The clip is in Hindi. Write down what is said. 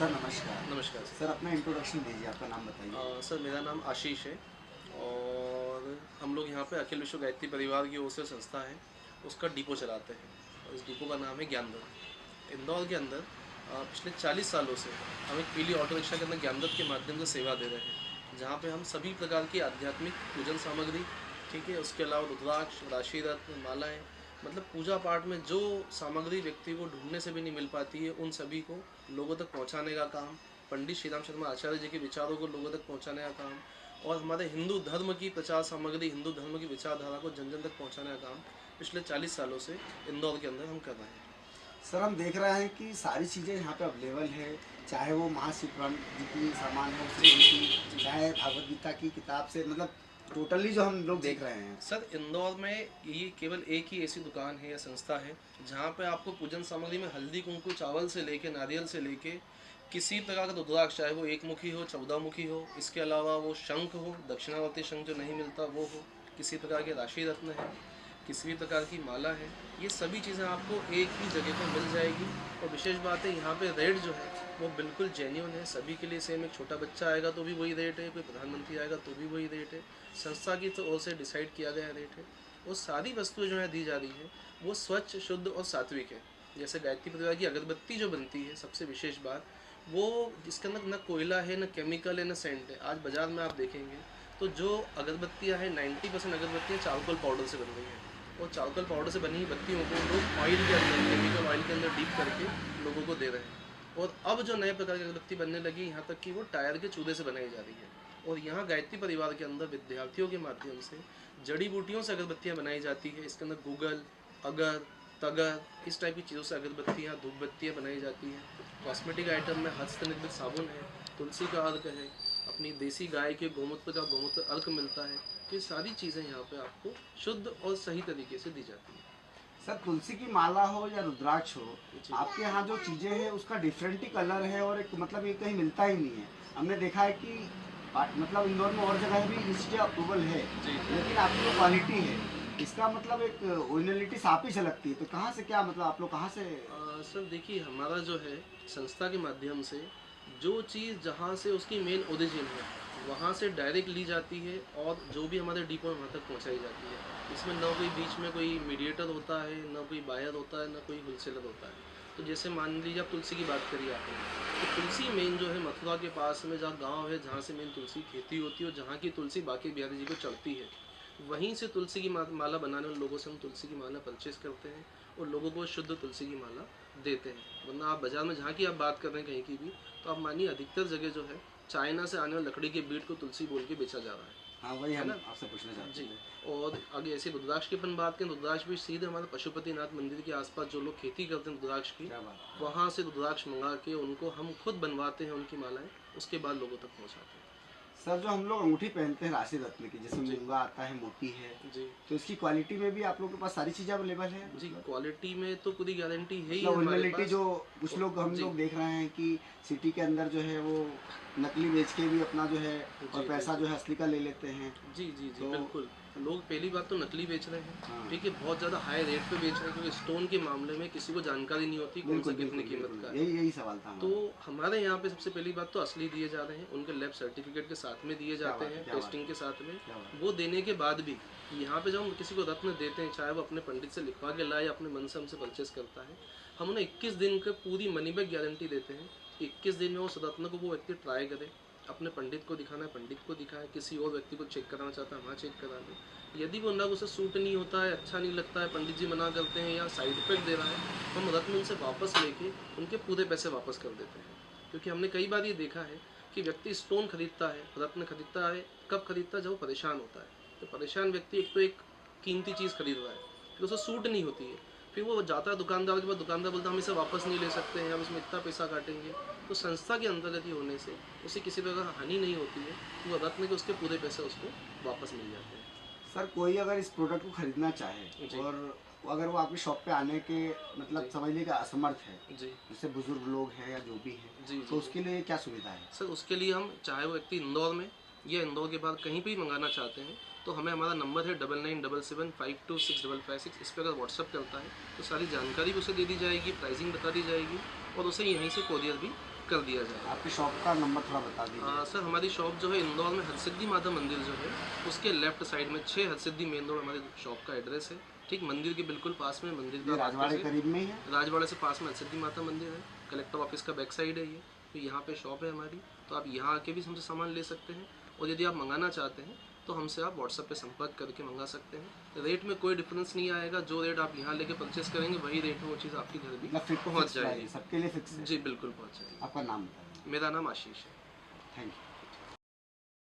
सर नमस्कार। नमस्कार सर सर। अपना इंट्रोडक्शन दीजिए, आपका नाम बताइए। सर मेरा नाम आशीष है और हम लोग यहाँ पे अखिल विश्व गायत्री परिवार की ओर से संस्था है, उसका डिपो चलाते हैं और इस डिपो का नाम है ज्ञानदत्त। इंदौर के अंदर पिछले 40 सालों से हम एक पीली ऑटो रिक्शा के अंदर ज्ञानदत्त के माध्यम से सेवा दे रहे हैं, जहाँ पे हम सभी प्रकार की आध्यात्मिक पूजन सामग्री, ठीक है, उसके अलावा रुद्राक्ष, राशि रत्न, मालाएँ, मतलब पूजा पाठ में जो सामग्री व्यक्ति को ढूंढने से भी नहीं मिल पाती है, उन सभी को लोगों तक पहुँचाने का काम, पंडित श्री राम शर्मा आचार्य जी के विचारों को लोगों तक पहुंचाने का काम और हमारे हिंदू धर्म की प्रचार सामग्री, हिंदू धर्म की विचारधारा को जन जन तक पहुंचाने का काम पिछले 40 सालों से इंदौर के अंदर हम कर रहे हैं। सर हम देख रहे हैं कि सारी चीज़ें यहाँ पे अवेलेबल है, चाहे वो महाशिव पुराण जी की सामान हो जी की, जी चाहे भागवत गीता की किताब से, मतलब टोटली जो हम लोग जी देख रहे हैं। सर, इंदौर में ये केवल एक ही ऐसी दुकान है या संस्था है जहाँ पे आपको पूजन सामग्री में हल्दी कुंकू चावल से लेके नारियल से लेके किसी प्रकार का रुद्राक्ष, चाहे वो 1 मुखी हो 14 मुखी हो, इसके अलावा वो शंख हो, दक्षिणावर्ती शंख जो नहीं मिलता वो हो, किसी प्रकार के राशि रत्न है, किसी भी प्रकार की माला है, ये सभी चीज़ें आपको एक ही जगह पर मिल जाएगी। और विशेष बात है, यहाँ पे रेट जो है वो बिल्कुल जेन्युइन है, सभी के लिए सेम। एक छोटा बच्चा आएगा तो भी वही रेट है, कोई प्रधानमंत्री आएगा तो भी वही रेट है, संस्था की तो ओर से डिसाइड किया गया रेट है। और सारी वस्तुएं जो है दी जा रही है वो स्वच्छ, शुद्ध और सात्विक है। जैसे गायत्री परिवार की अगरबत्ती जो बनती है, सबसे विशेष बात वो, जिसके अंदर न कोयला है, न केमिकल है, न सेंट है। आज बाज़ार में आप देखेंगे तो जो अगरबत्तियाँ हैं, 90% अगरबत्तियाँ चारकोल पाउडर से बन रही हैं, और चारकोल पाउडर से बनी हुई बत्तियों को लोग ऑयल के अंदर, केमिकल ऑयल के अंदर डीप करके लोगों को दे रहे हैं। और अब जो नए प्रकार की अगरबत्ती बनने लगी, यहाँ तक कि वो टायर के चूल्हे से बनाई जा रही है। और यहाँ गायत्री परिवार के अंदर विद्यार्थियों के माध्यम से जड़ी बूटियों से अगरबत्तियाँ बनाई जाती है। इसके अंदर गूगल, अगर, तगर, इस टाइप की चीज़ों से अगरबत्तियाँ, धूप बत्तियाँ बनाई जाती हैं। कॉस्मेटिक आइटम में हस्तनिर्मित साबुन है, तुलसी का अर्क है, अपनी देसी गाय के गोमूत्र का गोमूत्र अर्क मिलता है। तो ये सारी चीज़ें यहाँ पे आपको शुद्ध और सही तरीके से दी जाती हैं। सर तुलसी की माला हो या रुद्राक्ष हो, जी आपके यहाँ जो चीज़ें हैं उसका डिफरेंट ही कलर है और एक मतलब ये कहीं मिलता ही नहीं है। हमने देखा है कि मतलब इंदौर में और जगह भी ये चीज़ें अप्रूवल है, जी लेकिन आपकी जो क्वालिटी है इसका मतलब एक ओरिजिनलिटी साफ ही झलकती है। तो कहाँ से, क्या मतलब आप लोग कहाँ से? सर देखिए, हमारा जो है संस्था के माध्यम से जो चीज़ जहाँ से उसकी मेन ओरिजिन है वहाँ से डायरेक्ट ली जाती है और जो भी हमारे डिपो है वहाँ तक पहुँचाई जाती है। इसमें ना कोई बीच में कोई मीडिएटर होता है, ना कोई बायर होता है, ना कोई होलसेलर होता है। तो जैसे मान लीजिए, आप तुलसी की बात करिए आपने, तो तुलसी मेन जो है मथुरा के पास में जहाँ गांव है, जहाँ से मेन तुलसी खेती होती है और जहाँ की तुलसी बाकी बिहारी जी को चढ़ती है, वहीं से तुलसी की माला बनाने वाले लोगों से हम तुलसी की माला परचेस करते हैं और लोगों को शुद्ध तुलसी की माला देते हैं। वरना आप बाज़ार में जहाँ की आप बात कर रहे हैं कहीं की भी, तो आप मानिए अधिकतर जगह जो है चाइना से आने वाली लकड़ी के बीट को तुलसी बोल के बेचा जा रहा हाँ वही है हम ना? आपसे पूछना चाहते जी। थे। और आगे ऐसे रुद्राक्ष की अपन बात करें, रुद्राक्ष भी सीधे हमारे पशुपतिनाथ मंदिर के आसपास जो लोग खेती करते हैं रुद्राक्ष की, क्या बात है। वहाँ से रुद्राक्ष मंगा के उनको हम खुद बनवाते हैं उनकी मालाएं, उसके बाद लोगों तक पहुँचाते हैं। सर जो हम लोग अंगूठी पहनते हैं राशि रत्न की, जैसे जी मूंगा आता है, मोती है, जी तो इसकी क्वालिटी में भी आप लोग के पास सारी चीज़ें अवेलेबल है जी, मतलब? क्वालिटी में तो पूरी गारंटी है ही मतलब है हमारे ओरिजिनलिटी पास। जो कुछ लोग हम जी लोग देख रहे हैं कि सिटी के अंदर जो है वो नकली बेच के भी अपना जो है और जी जी पैसा जी जो है असली का ले लेते हैं। जी जी जी तो बिल्कुल। लोग पहली बात तो नकली बेच रहे हैं, हाँ, ठीक है, बहुत ज़्यादा हाई रेट पे बेच रहे हैं, क्योंकि स्टोन के मामले में किसी को जानकारी नहीं होती कौन सा बिल्कुल कितनी बिल्कुल कीमत बिल्कुल, का है। यही यही सवाल था तो हमारा। हमारे यहाँ पे सबसे पहली बात तो असली दिए जा रहे हैं, उनके लैब सर्टिफिकेट के साथ में दिए क्या जाते बात है, हैं, क्या बात टेस्टिंग है, के साथ में। क्या बात वो देने के बाद भी यहाँ पे जब हम किसी को रत्न देते हैं, चाहे वो अपने पंडित से लिखवा के लाए, अपने मन से हमसे परचेस करता है, हम उन्हें 21 दिन की पूरी मनी बैक गारंटी देते हैं। 21 दिन में उस रत्न को वो व्यक्ति ट्राई करे, अपने पंडित को दिखाना है पंडित को दिखाए, किसी और व्यक्ति को चेक कराना चाहता है वहाँ चेक करा दे। यदि वो नग उसे सूट नहीं होता है, अच्छा नहीं लगता है, पंडित जी मना करते हैं या साइड इफेक्ट दे रहा है, तो हम रत्न उनसे वापस लेके उनके पूरे पैसे वापस कर देते हैं। क्योंकि हमने कई बार ये देखा है कि व्यक्ति स्टोन खरीदता है, रत्न खरीदता है, कब खरीदता है? जब वो परेशान होता है। तो परेशान व्यक्ति एक तो एक कीमती चीज़ खरीद रहा है, फिर उसे सूट नहीं होती है, फिर वो जाता है दुकानदार के पास, दुकानदार बोलता है हम इसे वापस नहीं ले सकते हैं, हम इसमें इतना पैसा काटेंगे। तो संस्था के अंतर्गत ही होने से उसे किसी प्रकार का हानि नहीं होती है, तो वो रत्न के उसके पूरे पैसे उसको वापस मिल जाते हैं। सर कोई अगर इस प्रोडक्ट को खरीदना चाहे जी और अगर वो आपकी शॉप पे आने के मतलब जी समझ लीजिए असमर्थ है, जी जैसे बुजुर्ग लोग हैं या जो भी है, जी तो जी जी उसके लिए क्या सुविधा है? सर, उसके लिए हम, चाहे वो व्यक्ति इंदौर में या इंदौर के बाद कहीं भी मंगाना चाहते हैं, तो हमें हमारा नंबर है 9977526526, इस पर अगर व्हाट्सअप करता है तो सारी जानकारी भी उसे दे दी जाएगी, प्राइसिंग बता दी जाएगी और उसे यहीं से कोरियर भी कर दिया जाए। आपकी शॉप का नंबर थोड़ा बता दीजिए। सर हमारी शॉप जो है इंदौर में हरसिद्धि माता मंदिर जो है उसके लेफ्ट साइड में 6 हरसिद्धि मेन रोड हमारी शॉप का एड्रेस है। ठीक मंदिर के बिल्कुल पास में मंदिर ये का राजवाड़े करीब में ही है। राजवाड़े से पास में हरसिद्धि माता मंदिर है। कलेक्टर ऑफिस का बैक साइड है ये। तो यहाँ पे शॉप है हमारी, तो आप यहाँ आके भी हमसे सामान ले सकते हैं। और यदि आप मंगाना चाहते हैं तो हमसे आप व्हाट्सएप पे संपर्क करके मंगा सकते हैं। रेट में कोई डिफरेंस नहीं आएगा, जो रेट आप यहाँ लेके परचेस करेंगे वही रेट में वो चीज़ आपके घर भी मतलब पहुँच जाएगी। सबके लिए फिक्स है। जी बिल्कुल पहुँच जाएगी। आपका नाम बताइए। मेरा नाम आशीष है। Thank you.